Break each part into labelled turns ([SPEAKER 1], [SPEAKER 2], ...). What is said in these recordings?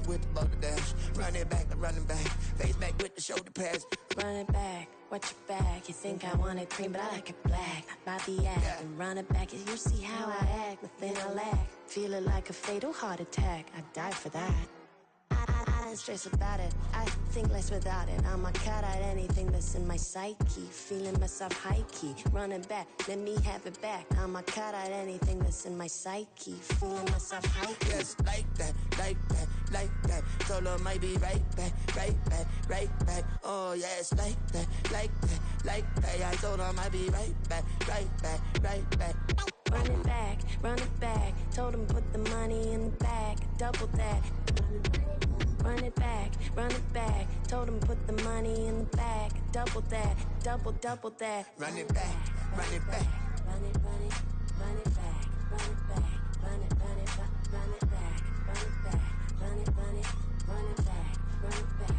[SPEAKER 1] with the boulder dash. Run it back, I'm running back. Face back with the shoulder pads.
[SPEAKER 2] Run it back, watch your back. You think I want it cream, but I like it black. About the act and run it back. You see how I act, nothing I lack. Feel it like a fatal heart attack. I'd die for that. I don't stress about it, I think less without it. I'ma cut out anything that's in my psyche. Feeling myself high-key, running back, let me have it back. I'ma cut out anything that's in my psyche. Feeling myself high-key.
[SPEAKER 1] Yes, like that, like that, like that. Solo might be right back, right back, right back. Oh yes, like that, like that, like that. I told her I might be right back, right back, right back.
[SPEAKER 2] Run it back, run it back. Told him put the money in the bag, double that. Run it back, run it back. Told him put the money in the bag, double that, double that.
[SPEAKER 1] Run it back, run it back.
[SPEAKER 2] Run it, run it, run it back, run it back, run it, run it, run it back, run it back, run it, run it, run it back, run it back.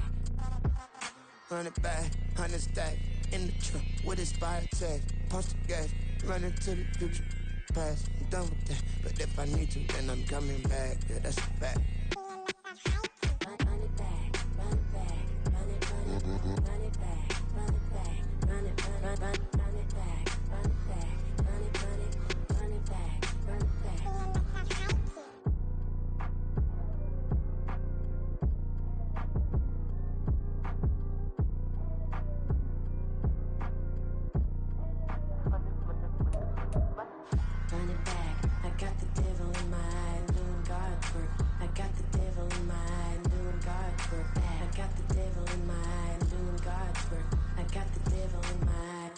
[SPEAKER 1] Run it back, 100 stack in the trunk with expired tag. Post the gas, running to the future. Past, I'm done with that. But if I need to, then I'm coming back. Yeah, that's a fact.
[SPEAKER 2] Run it back, run it back, run it, run it, run it back, run it back, run it, run it back, run it back, run it, run it, run it back, run it back. Run it back, I got the devil in my eye, doing God's work. I got the devil in my eye, doing God's work. I got the devil in my eye, doing God's work. I got the devil in my eye.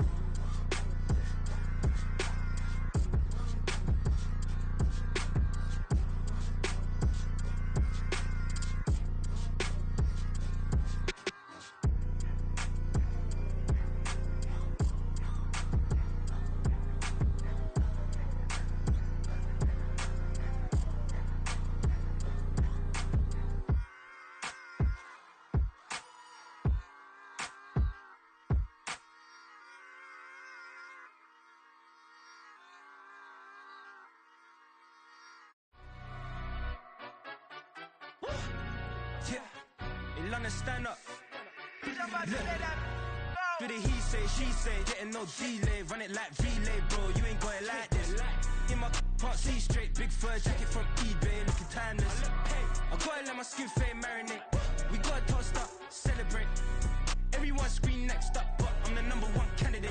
[SPEAKER 3] Yeah, in London, stand up. Look. Do the he say, she say, getting no delay. Run it like relay, bro, you ain't got it like this. In my can't see straight, big fur jacket from eBay, looking timeless. I gotta let my skin fade marinate. We gotta toast up, celebrate. Everyone scream next up, but I'm the number one candidate.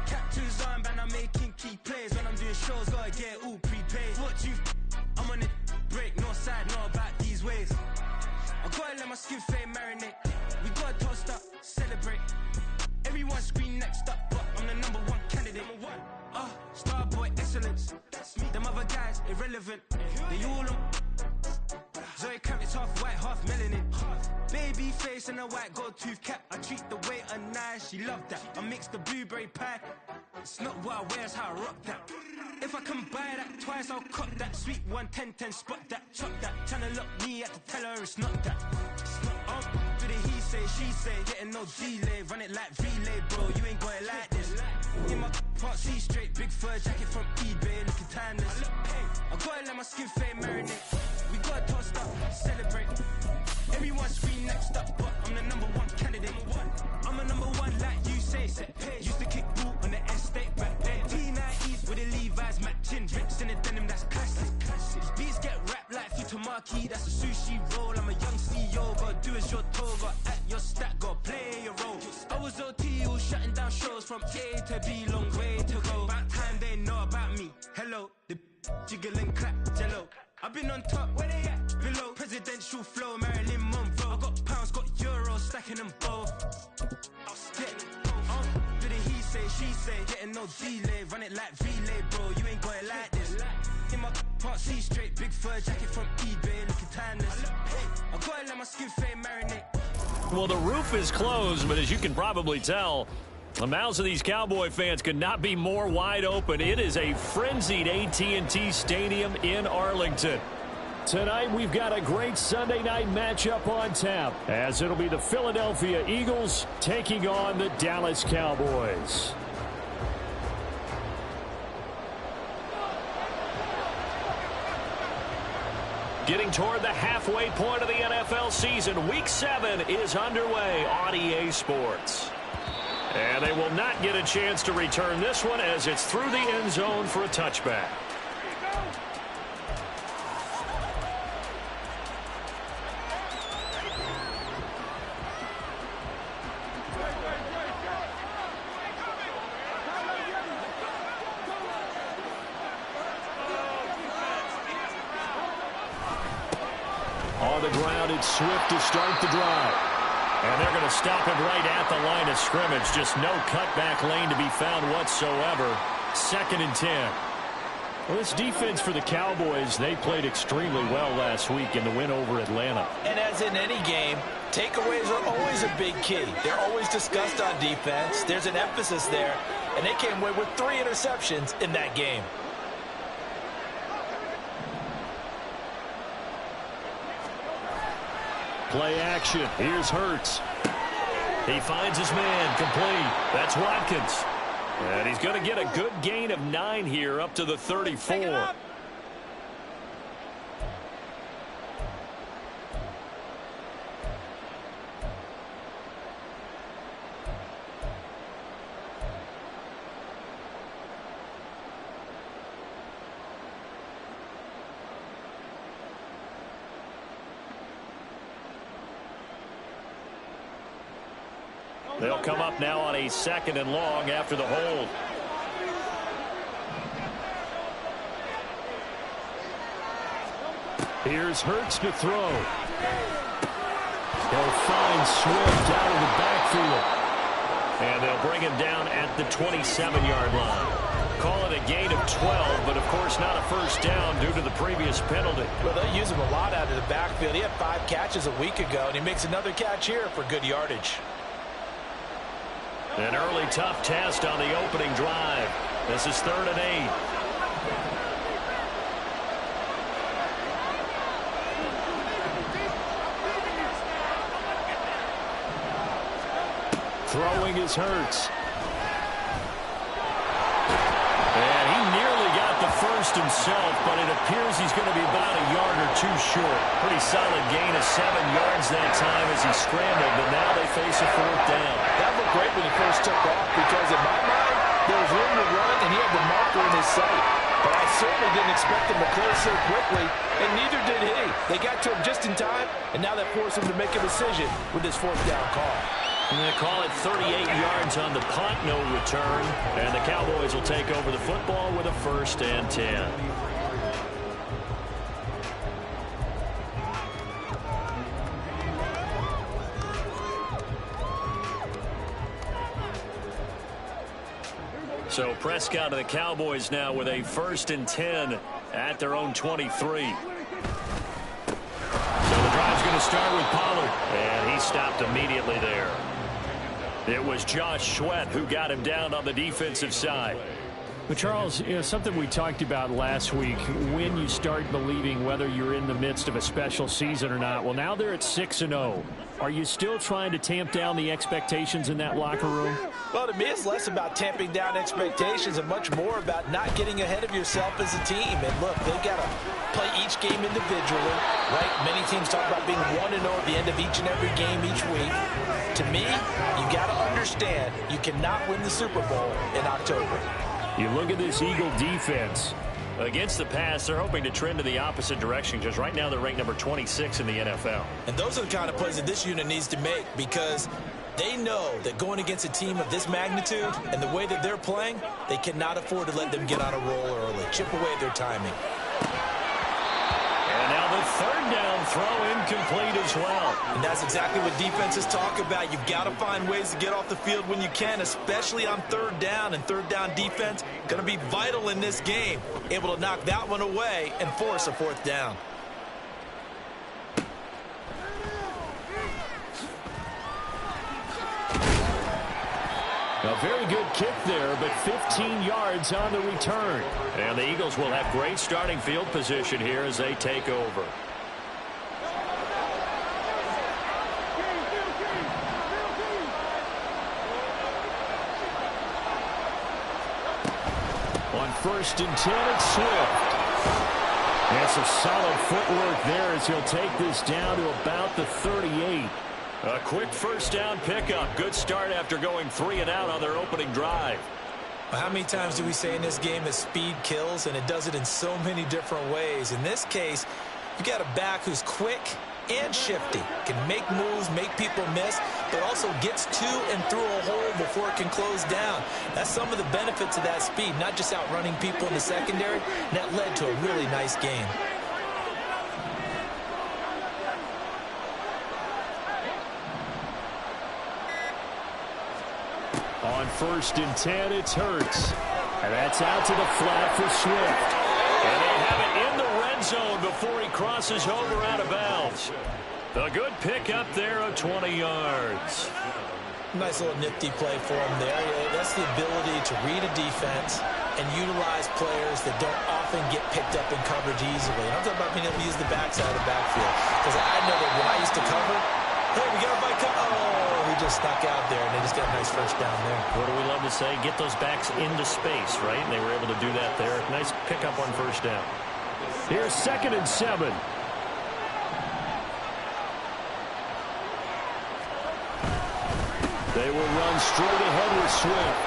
[SPEAKER 3] Captain's armband, I'm making key plays. When I'm doing shows, gotta get all prepaid. What you I'm on it, break, no side, no about these ways. I gotta let my skin fade marinate. We gotta toast up, celebrate. Everyone scream next up, but I'm the number one candidate. Starboy excellence. Them other guys irrelevant. They all on. Zoe Camp is half white, half melanin. Baby face and a white gold tooth cap. I treat the waiter nice, she love that. I mix the blueberry pie. It's not what I wear, it's how I rock that. If I can buy that twice, I'll cop that. Sweet 110, spot that, chop that. Tryna lock me, had to tell her it's not that. Do the he say, she say, getting no delay. Run it like relay, bro, you ain't got it like this. In my part, see straight, big fur jacket from eBay, looking timeless. I gotta let my skin fade marinate. We gotta toast up, celebrate. Everyone scream next up, but I'm the number one candidate. I'm a number one like you say. Used to kick ball on the estate back then. T90s with the Levi's matching. Rips in the denim, that's classic. These beats get wrapped like Futamaki, that's a sushi roll. I'm a young CEO, gotta do as you're told. Gotta act your stat, gotta play your role. I was OT, all shutting down shows from A to B, long way to go. About time they know about me. Hello, the jiggle and clap, jello. I've been on top, where they at? Below, presidential flow, Marilyn Monroe. I got pounds, got euros, stacking them both. Yeah, do the he say, she say, getting no delay. Run it like relay, bro, you ain't got it like this. In my part, see straight, big fur jacket from eBay, looking timeless. I gotta let my skin fade marinate.
[SPEAKER 4] Well, the roof is closed, but as you can probably tell, the mouths of these Cowboy fans could not be more wide open. It is a frenzied AT&T Stadium in Arlington. Tonight, we've got a great Sunday night matchup on tap, as it'll be the Philadelphia Eagles taking on the Dallas Cowboys. Getting toward the halfway point of the NFL season. Week 7 is underway on EA Sports. And they will not get a chance to return this one as it's through the end zone for a touchback. On the ground, it's Swift to start the drive. And they're going to stop him right at the line of scrimmage. Just no cutback lane to be found whatsoever. 2nd and 10. Well, this defense for the Cowboys, they played extremely well last week in the win over Atlanta.
[SPEAKER 5] And as in any game, takeaways are always a big key. They're always discussed on defense. There's an emphasis there. And they came away with 3 interceptions in that game.
[SPEAKER 4] Play action. Here's Hurts. He finds his man. Complete. That's Watkins. And he's going to get a good gain of 9 here up to the 34. They'll come up now on a 2nd and long after the hold. Here's Hurts to throw. He'll find Swift out of the backfield. And they'll bring him down at the 27-yard line. Call it a gain of 12, but of course not a first down due to the previous penalty.
[SPEAKER 5] Well, they use him a lot out of the backfield. He had 5 catches a week ago, and he makes another catch here for good yardage.
[SPEAKER 4] An early tough test on the opening drive. This is 3rd and 8. Throwing is Hurts. And he nearly got the first himself, but it appears he's going to be about a yard or 2 short. Pretty solid gain of 7 yards that time as he scrambled, but now they face a 4th down.
[SPEAKER 5] That looked great when he first took off because in my mind, there was room to run and he had the marker in his sight. But I certainly didn't expect him to close so quickly, and neither did he. They got to him just in time, and now that forced him to make a decision with this 4th down call.
[SPEAKER 4] And they call it 38 yards on the punt, no return. And the Cowboys will take over the football with a 1st and 10. So Prescott and the Cowboys now with a 1st and 10 at their own 23. So the drive's going to start with Pollard, and he stopped immediately there. It was Josh Sweat who got him down on the defensive side.
[SPEAKER 6] But Charles, something we talked about last week, when you start believing whether you're in the midst of a special season or not. Well, now they're at 6-0. Are you still trying to tamp down the expectations in that locker room?
[SPEAKER 5] Well, to me, it's less about tamping down expectations and much more about not getting ahead of yourself as a team. And look, they've got to play each game individually, right? Many teams talk about being 1-0 at the end of each and every game each week. To me, you got to understand you cannot win the Super Bowl in October.
[SPEAKER 4] You look at this Eagle defense. Against the pass, they're hoping to trend in the opposite direction because right now they're ranked number 26 in the NFL.
[SPEAKER 5] And those are the kind of plays that this unit needs to make because they know that going against a team of this magnitude and the way that they're playing, they cannot afford to let them get on a roll early. Chip away at their timing.
[SPEAKER 4] And now the 3rd down throw incomplete as well.
[SPEAKER 5] And that's exactly what defenses talk about. You've got to find ways to get off the field when you can, especially on 3rd down. And 3rd down defense going to be vital in this game. Able to knock that one away and force a 4th down.
[SPEAKER 4] A very good kick there, but 15 yards on the return. And the Eagles will have great starting field position here as they take over. On 1st and 10, it's Swift.
[SPEAKER 6] And some solid footwork there as he'll take this down to about the 38. A quick first down pickup. Good start after going 3 and out on their opening drive.
[SPEAKER 5] Well, how many times do we say in this game that speed kills, and it does it in so many different ways? In this case, you've got a back who's quick and shifty, can make moves, make people miss, but also gets to and through a hole before it can close down. That's some of the benefits of that speed, not just outrunning people in the secondary, and that led to a really nice game.
[SPEAKER 6] On 1st and 10, it's Hurts. And that's out to the flat for Swift. And they have it in the red zone before he crosses over out of bounds. A good pickup there of 20 yards.
[SPEAKER 5] Nice little nifty play for him there. That's the ability to read a defense and utilize players that don't often get picked up in coverage easily. I'm talking about being able to use the backside of the backfield. Because I know that when I used to cover, hey, we got a bike. Oh, he just snuck out there, and they just got a nice first down there.
[SPEAKER 6] What do we love to say? Get those backs into space, right? And they were able to do that there. Nice pickup on first down. Here's 2nd and 7. They will run straight ahead with Swift.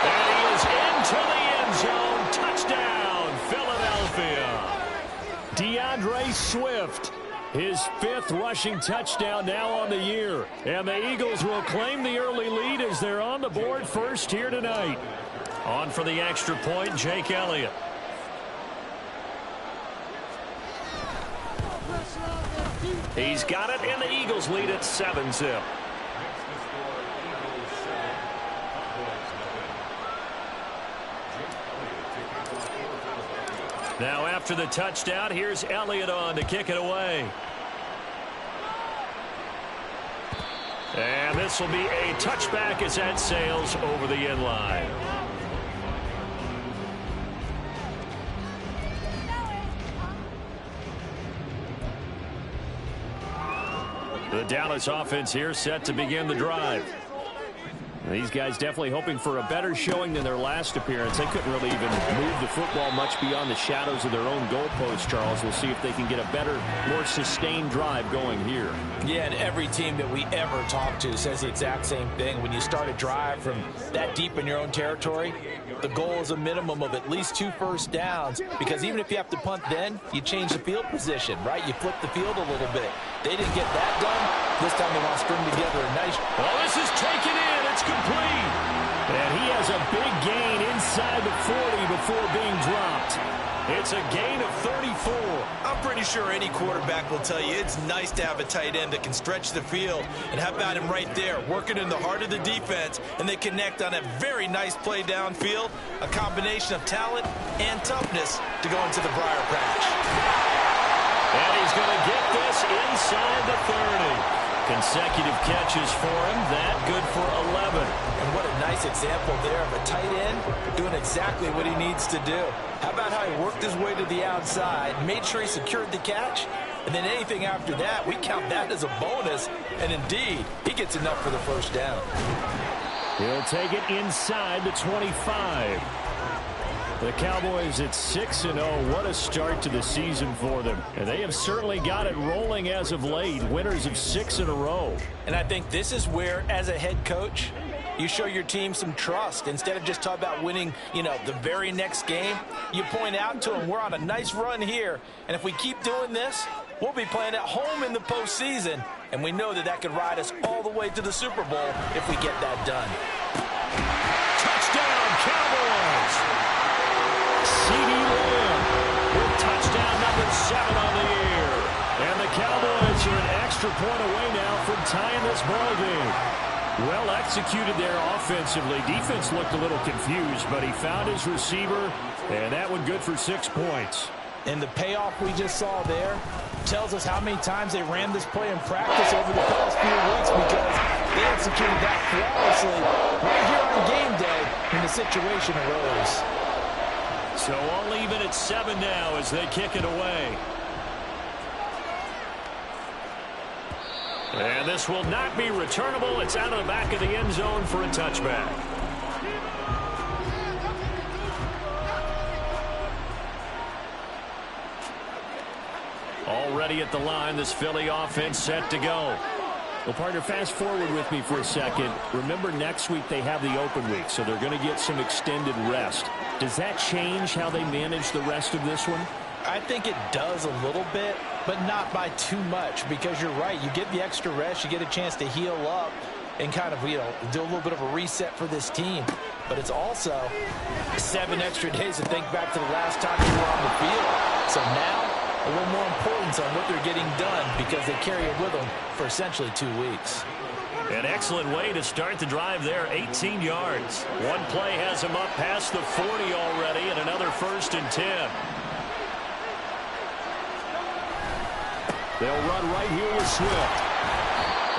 [SPEAKER 6] And he is into the end zone. Touchdown, Philadelphia. DeAndre Swift. His 5th rushing touchdown now on the year. And the Eagles will claim the early lead as they're on the board first here tonight. On for the extra point, Jake Elliott. He's got it, and the Eagles lead at 7-zip. Now after the touchdown, here's Elliott on to kick it away. And this will be a touchback as that sails over the end line. The Dallas offense here set to begin the drive. These guys definitely hoping for a better showing than their last appearance. They couldn't really even move the football much beyond the shadows of their own goalposts, Charles. We'll see if they can get a better, more sustained drive going here.
[SPEAKER 5] Yeah, and every team that we ever talk to says the exact same thing. When you start a drive from that deep in your own territory, the goal is a minimum of at least 2 first downs, because even if you have to punt then, you change the field position, right? You flip the field a little bit. They didn't get that done. This time they want to string together a nice...
[SPEAKER 6] Oh, this is taken in. It's complete. And he has a big gain inside the 40 before being dropped. It's a gain of 34.
[SPEAKER 5] I'm pretty sure any quarterback will tell you it's nice to have a tight end that can stretch the field. And how about him right there, working in the heart of the defense, and they connect on a very nice play downfield, a combination of talent and toughness to go into the briar patch.
[SPEAKER 6] And he's going to get this inside the 30. Consecutive catches for him. That good for 11.
[SPEAKER 5] And what a nice example there of a tight end doing exactly what he needs to do. How about how he worked his way to the outside, made sure he secured the catch, and then anything after that, we count that as a bonus. And indeed, he gets enough for the first down.
[SPEAKER 6] He'll take it inside the 25. The Cowboys at 6-0. What a start to the season for them. And they have certainly got it rolling as of late. Winners of 6 in a row.
[SPEAKER 5] And I think this is where, as a head coach, you show your team some trust. Instead of just talking about winning, the very next game, you point out to them, we're on a nice run here. And if we keep doing this, we'll be playing at home in the postseason. And we know that could ride us all the way to the Super Bowl if we get that done.
[SPEAKER 6] Touchdown, Cowboys! C.D. Lamb with touchdown number 7 on the year. And the Cowboys are an extra point away now from tying this ball game. Well executed there offensively. Defense looked a little confused, but he found his receiver, and that one good for 6 points.
[SPEAKER 5] And the payoff we just saw there tells us how many times they ran this play in practice over the past few weeks, because they executed that flawlessly right here on game day when the situation arose.
[SPEAKER 6] So all even at 7 now as they kick it away. And this will not be returnable. It's out of the back of the end zone for a touchback.
[SPEAKER 4] ready at the line. This Philly offense set to go.
[SPEAKER 6] Well, partner, fast forward with me for a second. Remember, next week they have the open week, so they're going to get some extended rest. Does that change how they manage the rest of this one?
[SPEAKER 5] I think it does a little bit, but not by too much, because you're right. You get the extra rest. You get a chance to heal up and kind of, do a little bit of a reset for this team. But it's also 7 extra days to think back to the last time you were on the field. So now, a little more importance on what they're getting done because they carry it with them for essentially 2 weeks.
[SPEAKER 4] An excellent way to start the drive there, 18 yards. One play has them up past the 40 already, and another 1st and 10.
[SPEAKER 6] They'll run right here with Swift.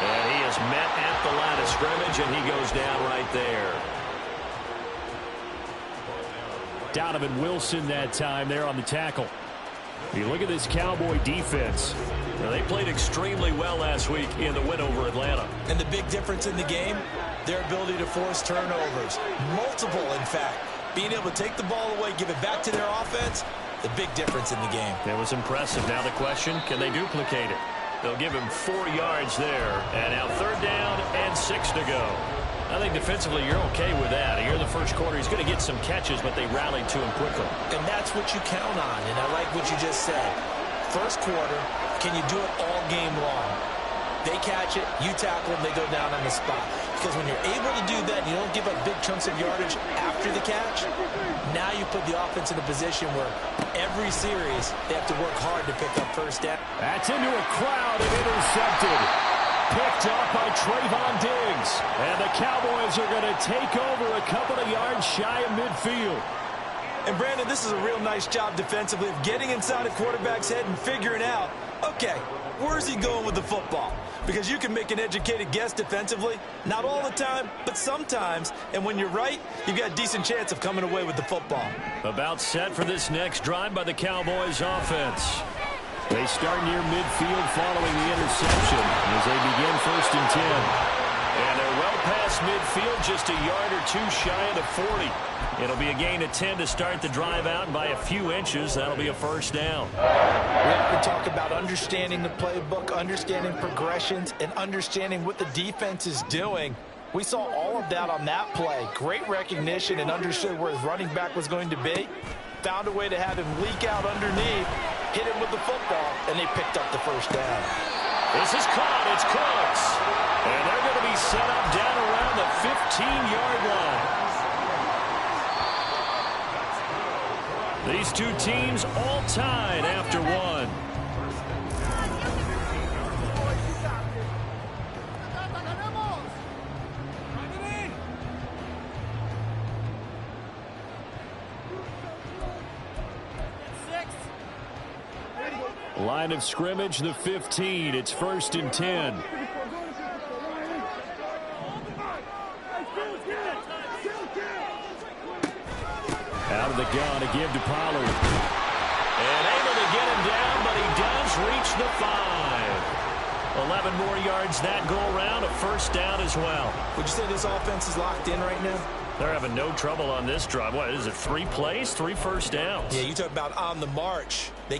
[SPEAKER 4] And he is met at the line of scrimmage, and he goes down right there.
[SPEAKER 6] Donovan Wilson that time there on the tackle. You look at this Cowboy defense.
[SPEAKER 4] Well, they played extremely well last week in the win over Atlanta.
[SPEAKER 5] And the big difference in the game, their ability to force turnovers. Multiple, in fact. Being able to take the ball away, give it back to their offense, the big difference in the game.
[SPEAKER 4] It was impressive. Now the question, can they duplicate it? They'll give him 4 yards there. And now 3rd down and 6 to go. I think defensively you're okay with that. Here in the first quarter, he's going to get some catches, but they rallied to him quickly.
[SPEAKER 5] And that's what you count on, and I like what you just said. First quarter, can you do it all game long? They catch it, you tackle them, they go down on the spot. Because when you're able to do that and you don't give up big chunks of yardage after the catch, now you put the offense in a position where every series they have to work hard to pick up 1st down.
[SPEAKER 6] That's into a crowd and intercepted. Picked up by Trayvon Diggs. And the Cowboys are going to take over a couple of yards shy of midfield.
[SPEAKER 5] And, Brandon, this is a real nice job defensively of getting inside a quarterback's head and figuring out, okay, where's he going with the football? Because you can make an educated guess defensively. Not all the time, but sometimes. And when you're right, you've got a decent chance of coming away with the football.
[SPEAKER 4] About set for this next drive by the Cowboys offense.
[SPEAKER 6] They start near midfield following the interception as they begin 1st and 10.
[SPEAKER 4] And they're well past midfield, just a yard or 2 shy of the 40. It'll be a gain of 10 to start the drive out, and by a few inches, that'll be a 1st down.
[SPEAKER 5] We have to talk about understanding the playbook, understanding progressions, and understanding what the defense is doing. We saw all of that on that play. Great recognition and understood where his running back was going to be. Found a way to have him leak out underneath, hit him with the football, and they picked up the 1st down.
[SPEAKER 4] This is caught. It's Cooks. And they're going to be set up down around the 15-yard line. These two teams all tied after one. Line of scrimmage, the 15. It's 1st and 10. Out of the gun to give to Pollard. And able to get him down, but he does reach the 5. 11 more yards that go around, a 1st down as well.
[SPEAKER 5] Would you say this offense is locked in right now?
[SPEAKER 4] They're having no trouble on this drive. What is it, 3 plays, 3 1st downs?
[SPEAKER 5] Yeah, you talk about on the march. They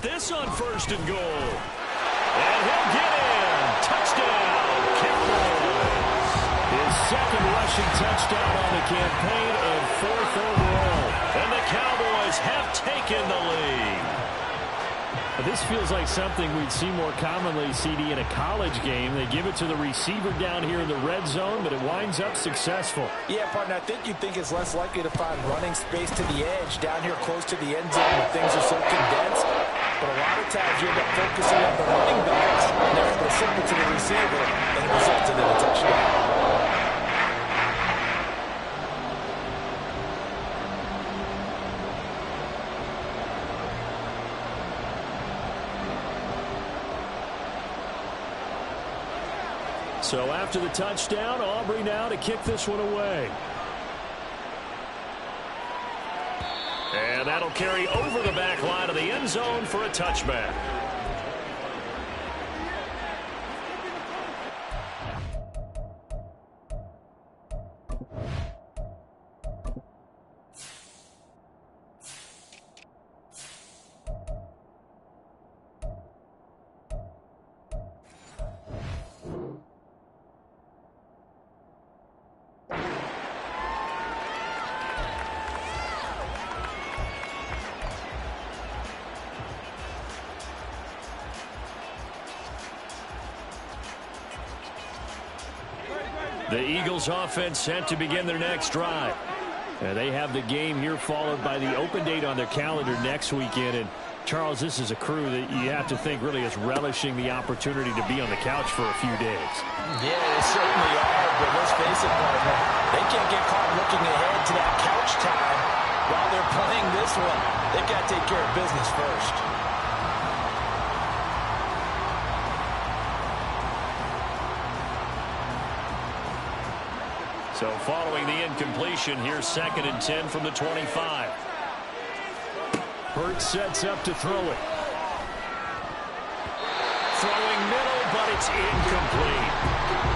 [SPEAKER 4] this on 1st and goal. And he'll get in. Touchdown, Cowboys. His 2nd rushing touchdown on the campaign and 4th overall. And the Cowboys have taken the lead.
[SPEAKER 6] This feels like something we'd see more commonly, CD, in a college game. They give it to the receiver down here in the red zone, but it winds up successful.
[SPEAKER 5] Yeah, partner, I think you think it's less likely to find running space to the edge down here close to the end zone where things are so condensed. But a lot of times you end up focusing on the running backs, and they're able to send it to the receiver, and it results in a touchdown.
[SPEAKER 6] So after the touchdown, Aubrey now to kick this one away.
[SPEAKER 4] And that'll carry over the back line of the end zone for a touchback. The Eagles offense set to begin their next drive. They have the game here followed by the open date on their calendar next weekend. And Charles, this is a crew that you have to think really is relishing the opportunity to be on the couch for a few days.
[SPEAKER 5] Yeah, they certainly are, but let's face it, partner, they can't get caught looking ahead to that couch time while they're playing this one. They've got to take care of business first.
[SPEAKER 4] So following the incompletion, here's 2nd and 10 from the 25.
[SPEAKER 6] Hurts sets up to throw it.
[SPEAKER 4] Throwing middle, but it's incomplete.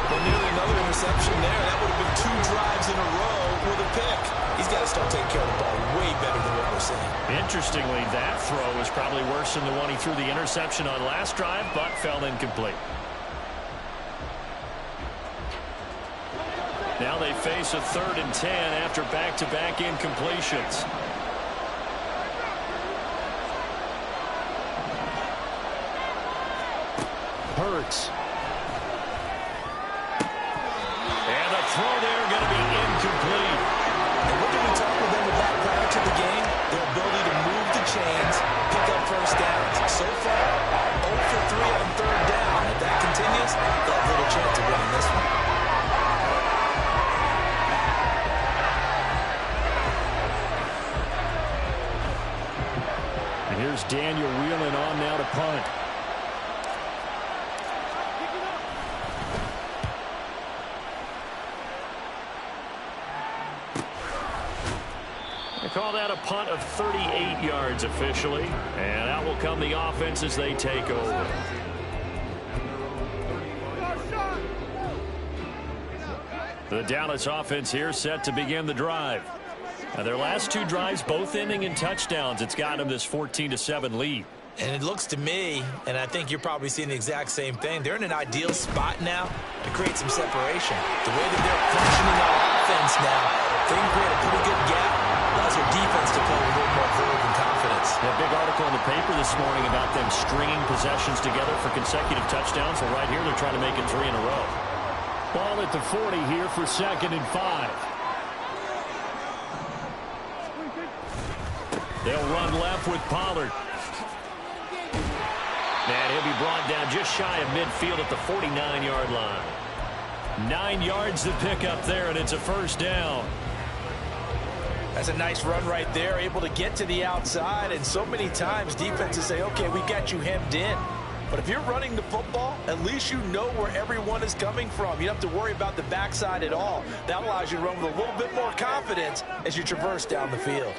[SPEAKER 5] Well, nearly another interception there. That would have been 2 drives in a row with a pick. He's got to start taking care of the ball way better than what we're seeing.
[SPEAKER 4] Interestingly, that throw is probably worse than the one he threw the interception on last drive, but fell incomplete. Now they face a 3rd and 10 after back-to-back incompletions.
[SPEAKER 6] Hurts.
[SPEAKER 4] And the throw there going to be incomplete.
[SPEAKER 5] And what did we talk with them about prior to the game? Their ability to move the chains, pick up first downs. So far, 0 for 3 on 3rd down. If that continues, they'll have little chance of winning this one.
[SPEAKER 6] And here's Daniel Whelan on now to punt.
[SPEAKER 4] Call that a punt of 38 yards officially. And out will come the offense as they take over. The Dallas offense here set to begin the drive. Now their last 2 drives both ending in touchdowns. It's got them this 14-7 lead.
[SPEAKER 5] And it looks to me, and I think you're probably seeing the exact same thing, they're in an ideal spot now to create some separation. The way that they're functioning on offense now, they can create a pretty good gap. Allows their defense to play with a little more verve and confidence.
[SPEAKER 4] A big article in the paper this morning about them stringing possessions together for consecutive touchdowns. So right here, they're trying to make it 3 in a row.
[SPEAKER 6] Ball at the 40 here for 2nd and 5.
[SPEAKER 4] They'll run left with Pollard. And he'll be brought down just shy of midfield at the 49-yard line. 9 yards to pick up there, and it's a 1st down.
[SPEAKER 5] That's a nice run right there, able to get to the outside, and so many times defenses say, okay, we got you hemmed in. But if you're running the football, at least you know where everyone is coming from. You don't have to worry about the backside at all. That allows you to run with a little bit more confidence as you traverse down the field.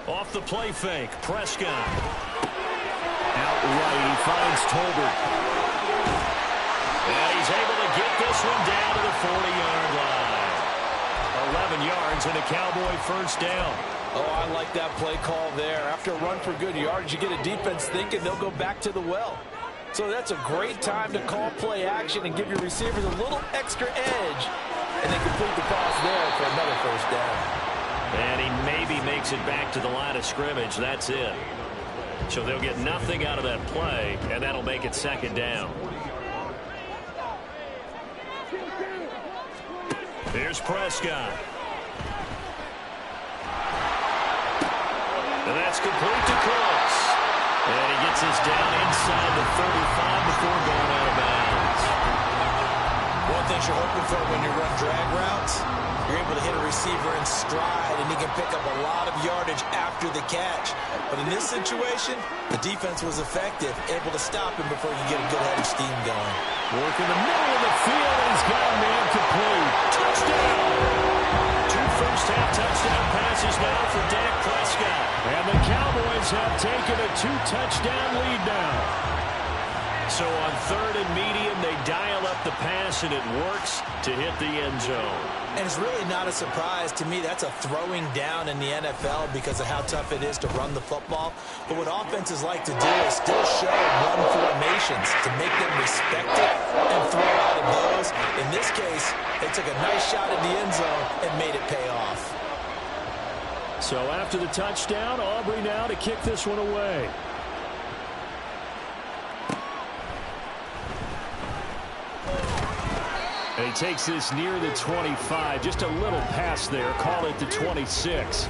[SPEAKER 4] Off the play fake, Prescott. Out right, he finds Tolbert. And he's able to get this one down to the 40-yard line. 11 yards and a Cowboy 1st down.
[SPEAKER 5] Oh, I like that play call there. After a run for good yards, you get a defense thinking they'll go back to the well. So that's a great time to call play action and give your receivers a little extra edge. And they complete the pass there for another 1st down.
[SPEAKER 4] And he maybe makes it back to the line of scrimmage. That's it. So they'll get nothing out of that play, and that'll make it 2nd down. Here's Prescott. And that's complete to Cooks. And he gets this down inside the 35 before going out of bounds.
[SPEAKER 5] One thing you're hoping for when you run drag routes, you're able to hit a receiver in stride, and he can pick up a lot of yardage after the catch. But in this situation, the defense was effective, able to stop him before you get a good head of steam going.
[SPEAKER 6] Work in the middle of the field, and he's got a man complete. Touchdown!
[SPEAKER 4] 2 first-half touchdown passes now for Dak Prescott.
[SPEAKER 6] And the Cowboys have taken a 2-touchdown lead now.
[SPEAKER 4] So on 3rd and medium, they dial up the pass, and it works to hit the end zone.
[SPEAKER 5] And it's really not a surprise to me. That's a throwing down in the NFL because of how tough it is to run the football. But what offenses like to do is still show run formations to make them respect it and throw out of those. In this case, they took a nice shot at the end zone and made it pay off.
[SPEAKER 6] So after the touchdown, Aubrey now to kick this one away. And he takes this near the 25, just a little past there, call it the 26.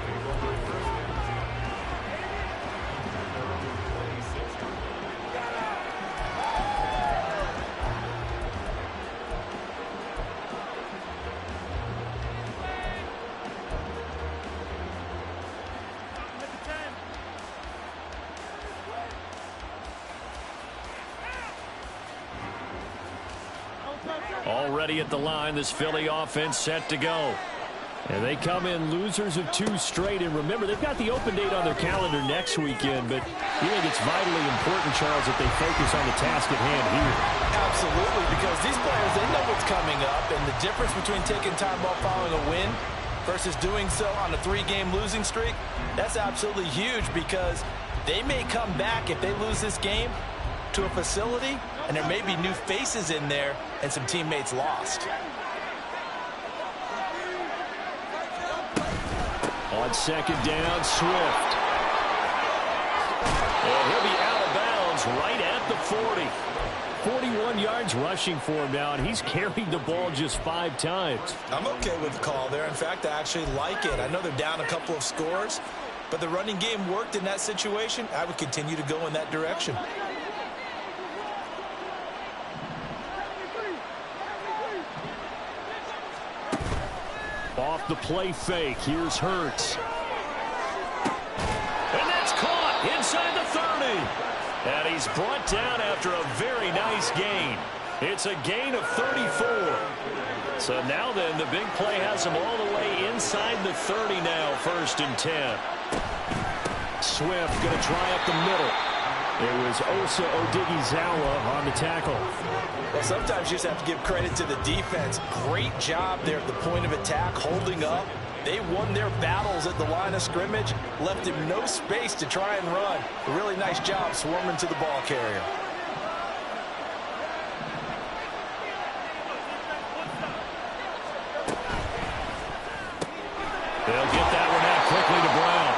[SPEAKER 6] Already at the line, this Philly offense set to go. And they come in losers of 2 straight. And remember, they've got the open date on their calendar next weekend. But you think it's vitally important, Charles, that they focus on the task at hand here.
[SPEAKER 5] Absolutely, because these players, they know what's coming up. And the difference between taking time off following a win versus doing so on a 3-game losing streak, that's absolutely huge, because they may come back if they lose this game to a facility, and there may be new faces in there and some teammates lost.
[SPEAKER 6] On second down, Swift. And he'll be out of bounds right at the 40. 41 yards rushing for him now, and he's carried the ball just 5 times.
[SPEAKER 5] I'm okay with the call there. In fact, I actually like it. I know they're down a couple of scores, but the running game worked in that situation. I would continue to go in that direction.
[SPEAKER 6] Off the play fake, here's Hurts. And that's caught inside the 30. And he's brought down after a very nice gain. It's a gain of 34. So now then, the big play has him all the way inside the 30 now, 1st and 10. Swift going to try up the middle. It was Osa Odighizuwa on the tackle.
[SPEAKER 5] Well, sometimes you just have to give credit to the defense. Great job there at the point of attack, holding up. They won their battles at the line of scrimmage, left him no space to try and run. A really nice job swarming to the ball carrier.
[SPEAKER 6] They'll get that one out quickly to Brown.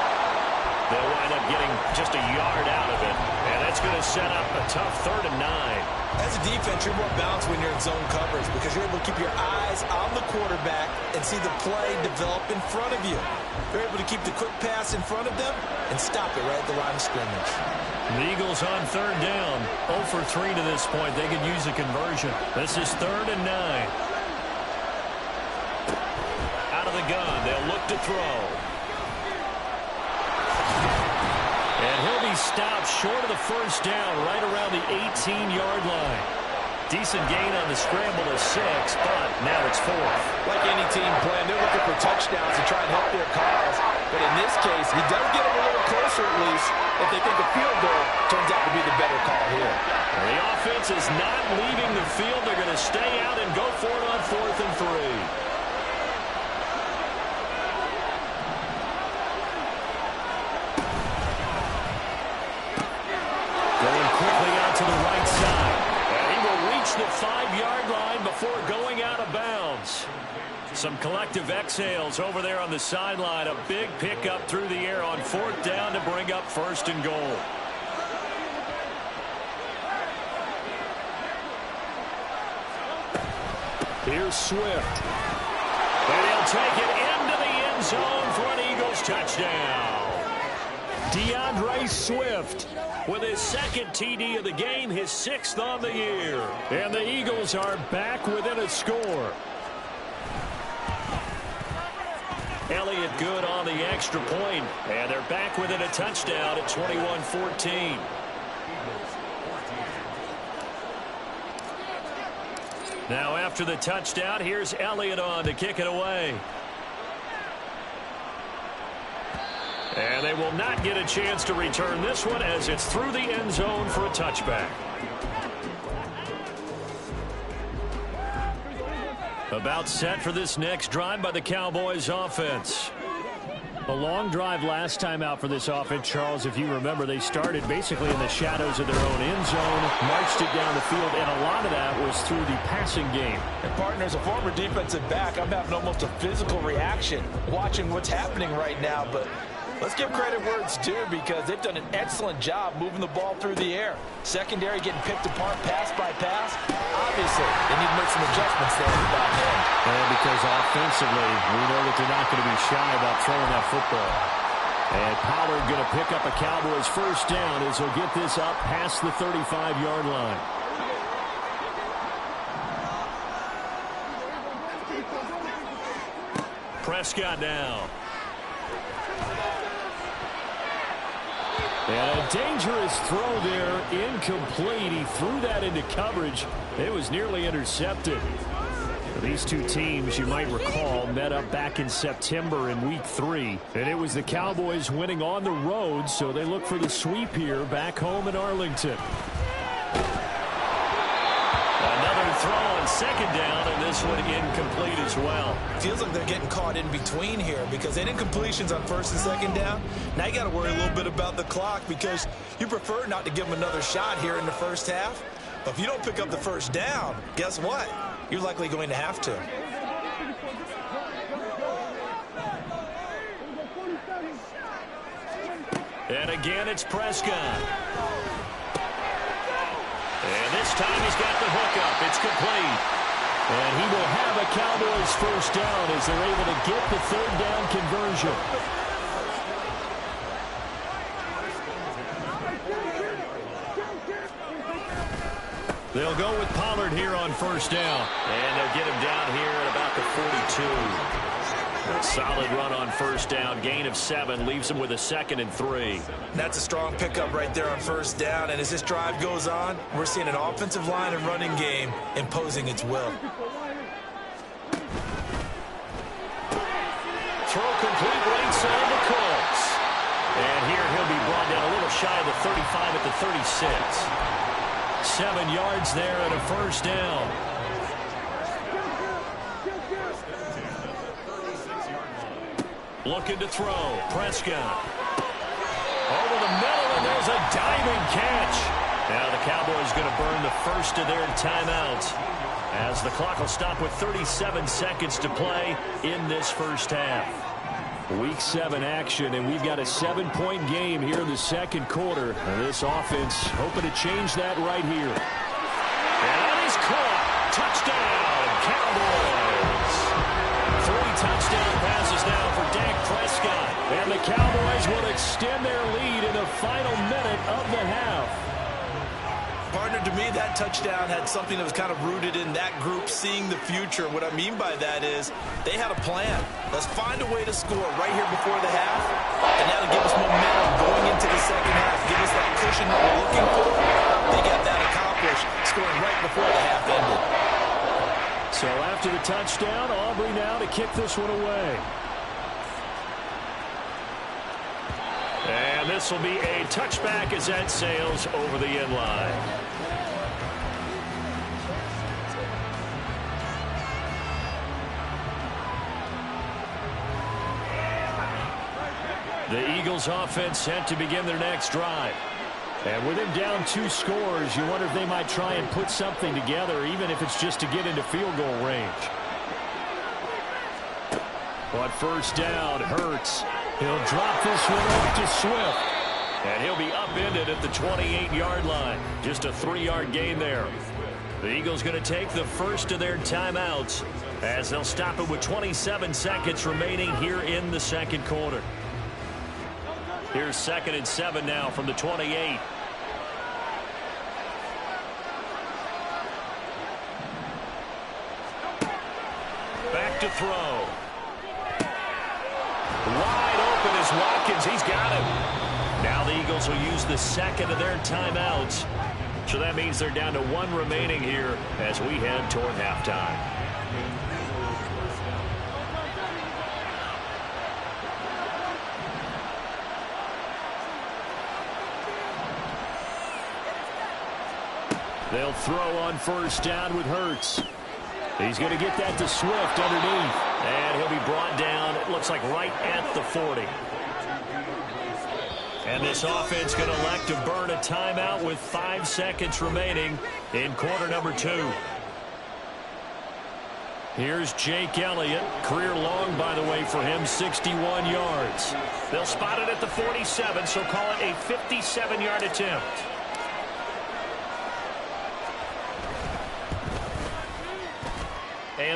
[SPEAKER 6] They'll wind up getting just a yard out of it. And that's going to set up a tough 3rd and 9.
[SPEAKER 5] As a defense, you're more balanced when you're in zone coverage, because you're able to keep your eyes on the quarterback and see the play develop in front of you. You're able to keep the quick pass in front of them and stop it right at the line of scrimmage.
[SPEAKER 6] The Eagles on 3rd down. 0 for 3 to this point. They could use a conversion. This is 3rd and 9. Out of the gun. They'll look to throw. And he'll be stopped short of the 1st down, right around the 18-yard line. Decent gain on the scramble of 6, but now it's 4th.
[SPEAKER 5] Like any team playing, they're looking for touchdowns to try and help their cause. But in this case, he does get them a little closer at least if they think a field goal turns out to be the better call here.
[SPEAKER 6] The offense is not leaving the field. They're going to stay out and go for it on 4th and 3. To the right side, and he will reach the 5-yard line before going out of bounds. Some collective exhales over there on the sideline. A big pickup through the air on 4th down to bring up 1st and goal. Here's Swift, and he'll take it into the end zone for an Eagles touchdown. DeAndre Swift with his 2nd TD of the game, his 6th on the year. And the Eagles are back within a score. Elliott good on the extra point, and they're back within a touchdown at 21-14. Now after the touchdown, here's Elliott on to kick it away. And they will not get a chance to return this one as it's through the end zone for a touchback. About set for this next drive by the Cowboys offense. A long drive last time out for this offense, Charles. If you remember, they started basically in the shadows of their own end zone, marched it down the field, and a lot of that was through the passing game.
[SPEAKER 5] And partner, as a former defensive back, I'm having almost a physical reaction watching what's happening right now, but let's give credit where it's due, because they've done an excellent job moving the ball through the air. Secondary getting picked apart pass by pass. obviously. They need to make some adjustments there at the back end.
[SPEAKER 6] And because offensively, we know that they're not going to be shy about throwing that football. And Pollard going to pick up a Cowboys first down as he'll get this up past the 35-yard line. Prescott now. And a dangerous throw there, incomplete. He threw that into coverage. It was nearly intercepted. These two teams, you might recall, met up back in September in Week 3. And it was the Cowboys winning on the road, so they look for the sweep here back home in Arlington. Another throw on second down, and this one incomplete as well.
[SPEAKER 5] Feels like they're getting caught in between here because they did incompletions on first and second down. Now you got to worry a little bit about the clock because you prefer not to give them another shot here in the first half. But if you don't pick up the first down, guess what? You're likely going to have to.
[SPEAKER 6] And again, it's Prescott. And this time he's got the hookup. It's complete. And he will have a Cowboys first down as they're able to get the third down conversion. They'll go with Pollard here on first down. And they'll get him down here at about the 42. A solid run on first down. Gain of 7 leaves him with a 2nd and 3.
[SPEAKER 5] That's a strong pickup right there on first down. And as this drive goes on, we're seeing an offensive line and running game imposing its will.
[SPEAKER 6] Throw complete right side to Colts. And here he'll be brought down a little shy of the 35 at the 36. 7 yards there and a first down. Looking to throw. Prescott. Over the middle, and there's a diving catch. Now the Cowboys going to burn the first of their timeouts as the clock will stop with 37 seconds to play in this first half. Week 7 action, and we've got a 7-point game here in the second quarter. And this offense hoping to change that right here. And that is caught. Touchdown, Cowboys. 3 touchdown passes now for Dak Prescott. And the Cowboys will extend their lead in the final minute of the half.
[SPEAKER 5] Partner, to me, that touchdown had something that was kind of rooted in that group seeing the future. What I mean by that is they had a plan. Let's find a way to score right here before the half, and that'll give us momentum going into the second half. Give us that cushion that we're looking for. They got that accomplished, scoring right before the half ended.
[SPEAKER 6] So after the touchdown, Aubrey now to kick this one away. And this will be a touchback as that sails over the end line. The Eagles offense set to begin their next drive. And with him down 2 scores, you wonder if they might try and put something together, even if it's just to get into field goal range. On first down, Hurts. He'll drop this one off to Swift. And he'll be upended at the 28-yard line. Just a 3-yard gain there. The Eagles going to take the first of their timeouts as they'll stop it with 27 seconds remaining here in the second quarter. Here's 2nd and 7 now from the 28. Back to throw. Wide open is Watkins. He's got him. Now the Eagles will use the second of their timeouts. So that means they're down to 1 remaining here as we head toward halftime. They'll throw on first down with Hurts. He's going to get that to Swift underneath. And he'll be brought down, it looks like right at the 40. And this offense going to elect to burn a timeout with 5 seconds remaining in quarter number 2. Here's Jake Elliott. Career long, by the way, for him, 61 yards. They'll spot it at the 47, so call it a 57-yard attempt.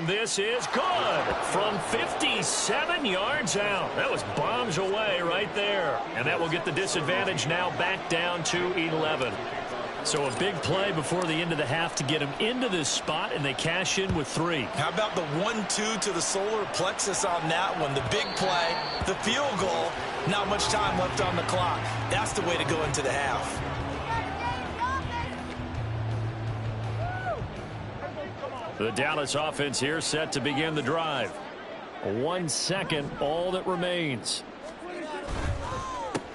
[SPEAKER 4] And this is good from 57 yards out. That was bombs away right there. And that will get the disadvantage now back down to 11. So a big play before the end of the half to get them into this spot, and they cash in with 3.
[SPEAKER 5] How about the 1-2 to the solar plexus on that one? The big play, the field goal, not much time left on the clock. That's the way to go into the half.
[SPEAKER 4] The Dallas offense here set to begin the drive. 1 second, all that remains.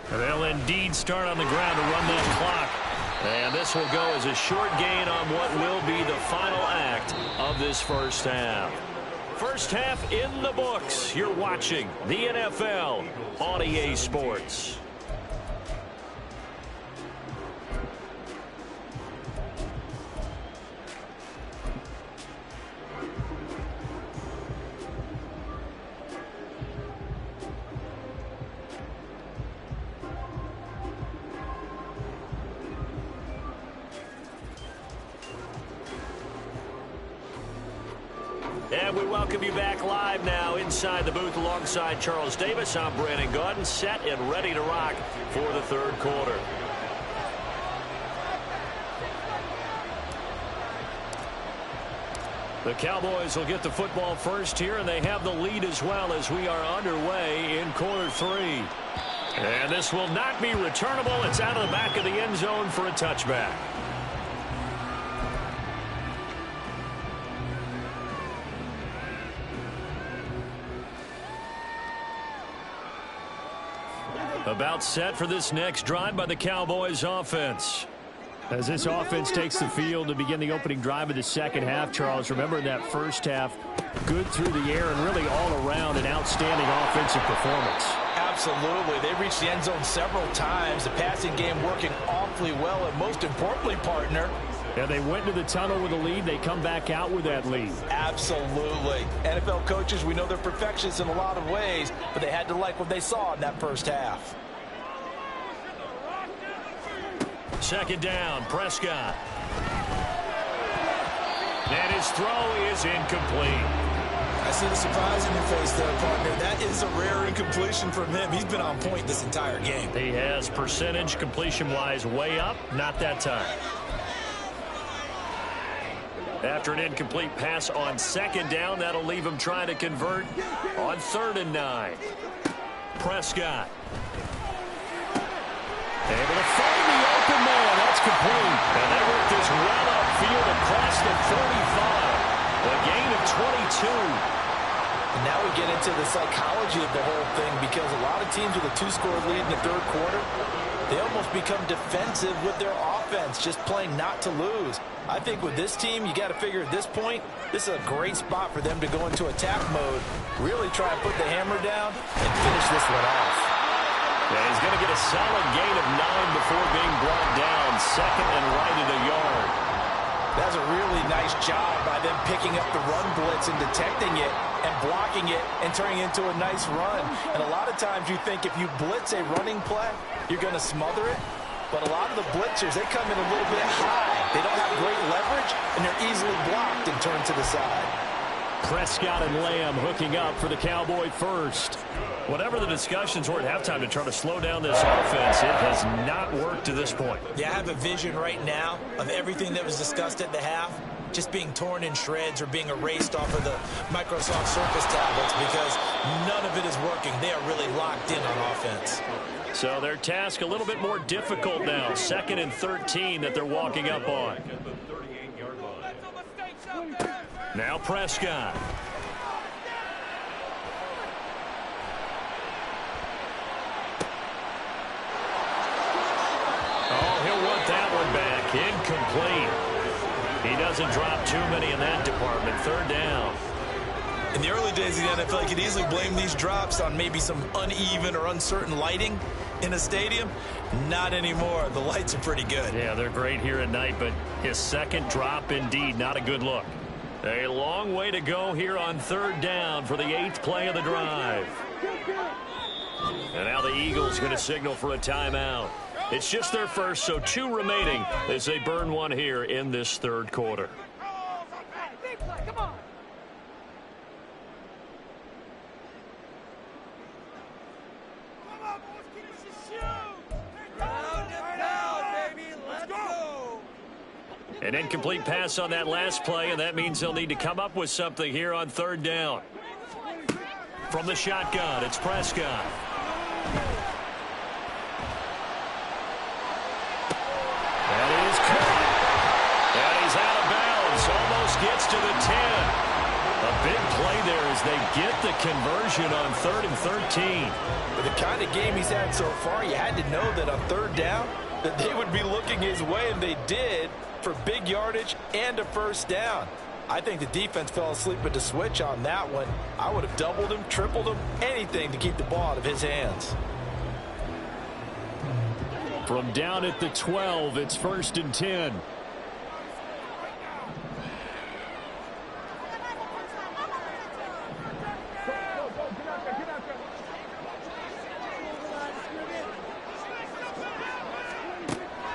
[SPEAKER 4] They'll indeed start on the ground to run that clock. And this will go as a short gain on what will be the final act of this first half. First half in the books. You're watching the NFL on EA Sports. And we welcome you back live now inside the booth alongside Charles Davis. I'm Brandon Gaudin, set and ready to rock for the third quarter. The Cowboys will get the football first here, and they have the lead as well as we are underway in quarter 3. And this will not be returnable. It's out of the back of the end zone for a touchback. About set for this next drive by the Cowboys offense.
[SPEAKER 6] As this offense takes the field to begin the opening drive of the second half, Charles, remember in that first half, good through the air and really all around an outstanding offensive performance.
[SPEAKER 5] Absolutely. They reached the end zone several times. The passing game working awfully well, and most importantly, partner,
[SPEAKER 6] yeah, they went to the tunnel with a lead. They come back out with that lead.
[SPEAKER 5] Absolutely. NFL coaches, we know they're perfectionists in a lot of ways, but they had to like what they saw in that first half.
[SPEAKER 4] Second down, Prescott. And his throw is incomplete.
[SPEAKER 5] I see the surprise in your face there, partner. That is a rare incompletion from him. He's been on point this entire game.
[SPEAKER 4] He has percentage completion-wise way up, not that time. After an incomplete pass on second down, that'll leave him trying to convert on 3rd and 9. Prescott. Able to find the open man. That's complete. And they work this well upfield across the 45. A gain of 22.
[SPEAKER 5] And now we get into the psychology of the whole thing, because a lot of teams with a 2-score lead in the third quarter, they almost become defensive with their offense, just playing not to lose. I think with this team, you got to figure at this point, this is a great spot for them to go into attack mode, really try and put the hammer down and finish this one off.
[SPEAKER 4] Yeah, he's going to get a solid gain of 9 before being brought down. Second and right at a yard.
[SPEAKER 5] That's a really nice job by them picking up the run blitz and detecting it and blocking it and turning it into a nice run. And a lot of times you think if you blitz a running play, you're going to smother it. But a lot of the blitzers, they come in a little bit high. They don't have great leverage, and they're easily blocked and turned to the side.
[SPEAKER 6] Prescott and Lamb hooking up for the Cowboy first.
[SPEAKER 4] Whatever the discussions were at halftime to try to slow down this offense, it has not worked to this point.
[SPEAKER 5] Yeah, I have a vision right now of everything that was discussed at the half just being torn in shreds or being erased off of the Microsoft Surface tablets, because none of it is working. They are really locked in on offense.
[SPEAKER 4] So their task a little bit more difficult now. 2nd and 13 that they're walking up on. Now Prescott. Oh, he'll want that one back. Incomplete. He doesn't drop too many in that department. 3rd down.
[SPEAKER 5] In the early days of the NFL, you could easily blame these drops on maybe some uneven or uncertain lighting in a stadium. Not anymore. The lights are pretty good.
[SPEAKER 4] Yeah, they're great here at night, but his second drop, indeed, not a good look. A long way to go here on 3rd down for the 8th play of the drive. And now the Eagles going to signal for a timeout. It's just their first, so 2 remaining as they burn one here in this 3rd quarter. An incomplete pass on that last play, and that means they'll need to come up with something here on third down. From the shotgun, it's Prescott. That is caught. And he's out of bounds. Almost gets to the 10. A big play there as they get the conversion on 3rd and 13.
[SPEAKER 5] With the kind of game he's had so far, you had to know that on third down that they would be looking his way, and they did, for big yardage and a first down. I think the defense fell asleep at the switch on that one. I would have doubled him, tripled him, anything to keep the ball out of his hands.
[SPEAKER 6] From down at the 12, it's 1st and 10.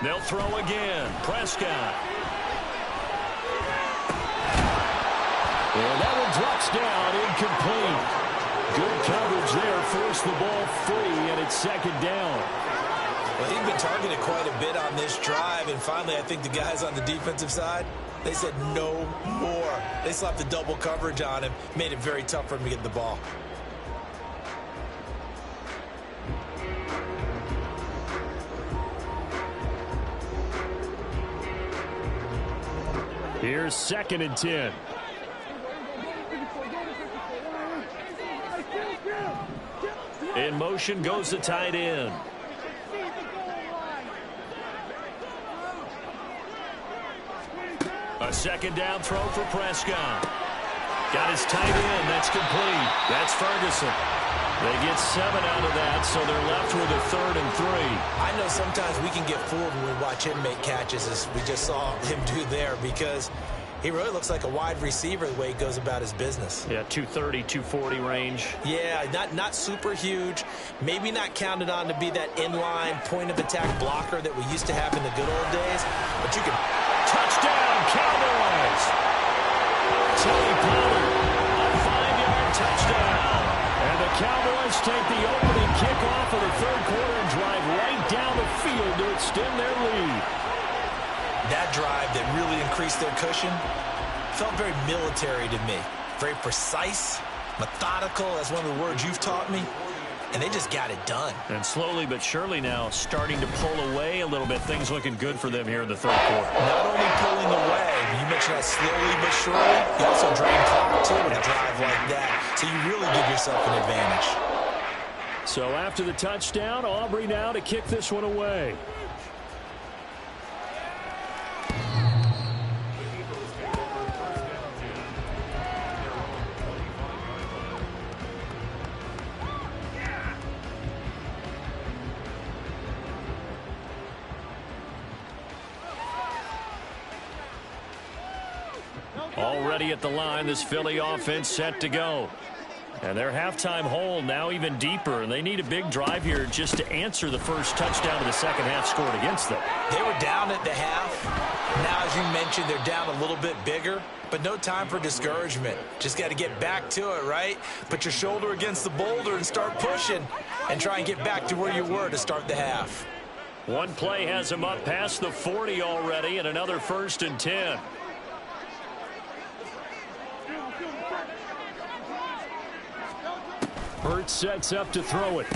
[SPEAKER 4] They'll throw again. Prescott.
[SPEAKER 6] And that one drops down, incomplete. Good coverage there, forced the ball free, and it's 2nd down.
[SPEAKER 5] Well, he's been targeted quite a bit on this drive, and finally I think the guys on the defensive side, they said no more. They slapped the double coverage on him, made it very tough for him to get the ball.
[SPEAKER 6] Here's 2nd and 10.
[SPEAKER 4] In motion goes the tight end. A 2nd down throw for Prescott. Got his tight end. That's complete. That's Ferguson. They get 7 out of that, so they're left with a 3rd and 3.
[SPEAKER 5] I know sometimes we can get fooled when we watch him make catches, as we just saw him do there, because he really looks like a wide receiver the way he goes about his business.
[SPEAKER 4] Yeah, 230, 240 range.
[SPEAKER 5] Yeah, not super huge. Maybe not counted on to be that inline point-of-attack blocker that we used to have in the good old days, but you can...
[SPEAKER 4] Touchdown, Cowboys! Tony Pollard, a 5-yard touchdown.
[SPEAKER 6] And the Cowboys take the opening kickoff of the 3rd quarter and drive right down the field to extend their lead.
[SPEAKER 5] That drive that really increased their cushion felt very military to me. Very precise, methodical, that's one of the words you've taught me. And they just got it done.
[SPEAKER 4] And slowly but surely now starting to pull away a little bit. Things looking good for them here in the 3rd quarter.
[SPEAKER 5] Not only pulling away, you mentioned that slowly but surely, you also drain clock too with a drive like that. So you really give yourself an advantage.
[SPEAKER 6] So after the touchdown, Aubrey now to kick this one away.
[SPEAKER 4] Already at the line, this Philly offense set to go. And their halftime hole now even deeper, and they need a big drive here just to answer the first touchdown of the second half scored against them.
[SPEAKER 5] They were down at the half. Now, as you mentioned, they're down a little bit bigger, but no time for discouragement. Just got to get back to it, right? Put your shoulder against the boulder and start pushing and try and get back to where you were to start the half.
[SPEAKER 4] One play has them up past the 40 already, and another 1st and 10.
[SPEAKER 6] Hurts sets up to throw it.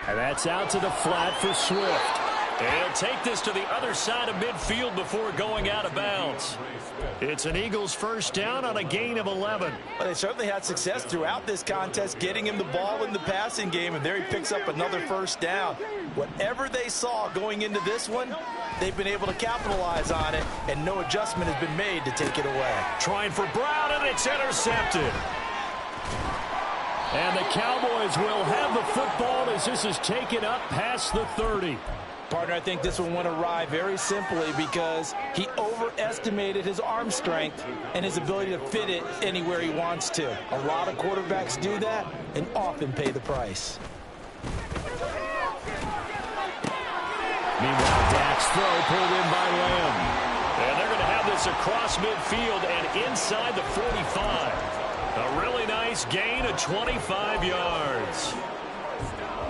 [SPEAKER 6] And that's out to the flat for Swift.
[SPEAKER 4] And he'll take this to the other side of midfield before going out of bounds. It's an Eagles first down on a gain of 11.
[SPEAKER 5] Well, they certainly had success throughout this contest, getting him the ball in the passing game, and there he picks up another first down. Whatever they saw going into this one, they've been able to capitalize on it, and no adjustment has been made to take it away.
[SPEAKER 4] Trying for Brown, and it's intercepted.
[SPEAKER 6] And the Cowboys will have the football as this is taken up past the 30.
[SPEAKER 5] Partner, I think this one went awry very simply because he overestimated his arm strength and his ability to fit it anywhere he wants to. A lot of quarterbacks do that and often pay the price.
[SPEAKER 6] Meanwhile, Dak's throw pulled in by Lamb.
[SPEAKER 4] And they're going to have this across midfield and inside the 45. A really nice gain of 25 yards.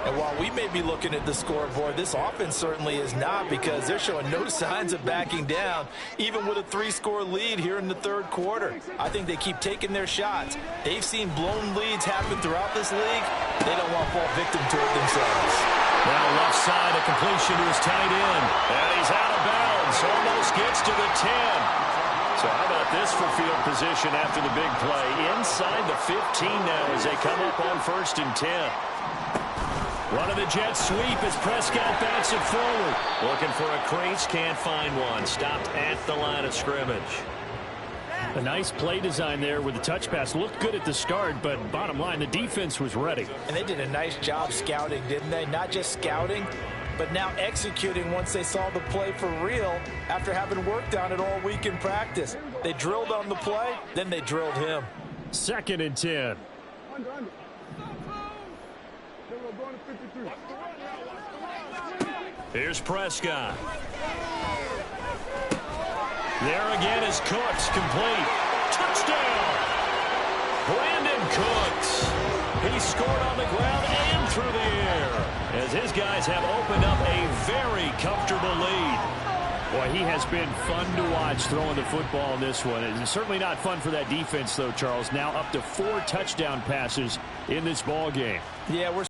[SPEAKER 5] And while we may be looking at the scoreboard, this offense certainly is not, because they're showing no signs of backing down, even with a 3-score lead here in the third quarter. I think they keep taking their shots. They've seen blown leads happen throughout this league. They don't want to fall victim to it themselves.
[SPEAKER 4] Now left side, a completion to his tight end. And he's out of bounds. Almost gets to the 10. So how about this for field position after the big play? Inside the 15 now as they come up on 1st and 10. Running the jet sweep as Prescott bats it forward. Looking for a crease, can't find one. Stopped at the line of scrimmage.
[SPEAKER 6] A nice play design there with the touch pass. Looked good at the start, but bottom line, the defense was ready.
[SPEAKER 5] And they did a nice job scouting, didn't they? Not just scouting, but now executing once they saw the play for real after having worked on it all week in practice. They drilled on the play, then they drilled him.
[SPEAKER 6] 2nd and 10.
[SPEAKER 4] Here's Prescott. There again is Cooks, complete. Touchdown! Brandon Cooks. He scored on the ground and through the air as his guys have opened up a very comfortable lead.
[SPEAKER 6] Boy, he has been fun to watch throwing the football in this one. It's certainly not fun for that defense, though, Charles. Now up to 4 touchdown passes in this ball game.
[SPEAKER 5] Yeah, we're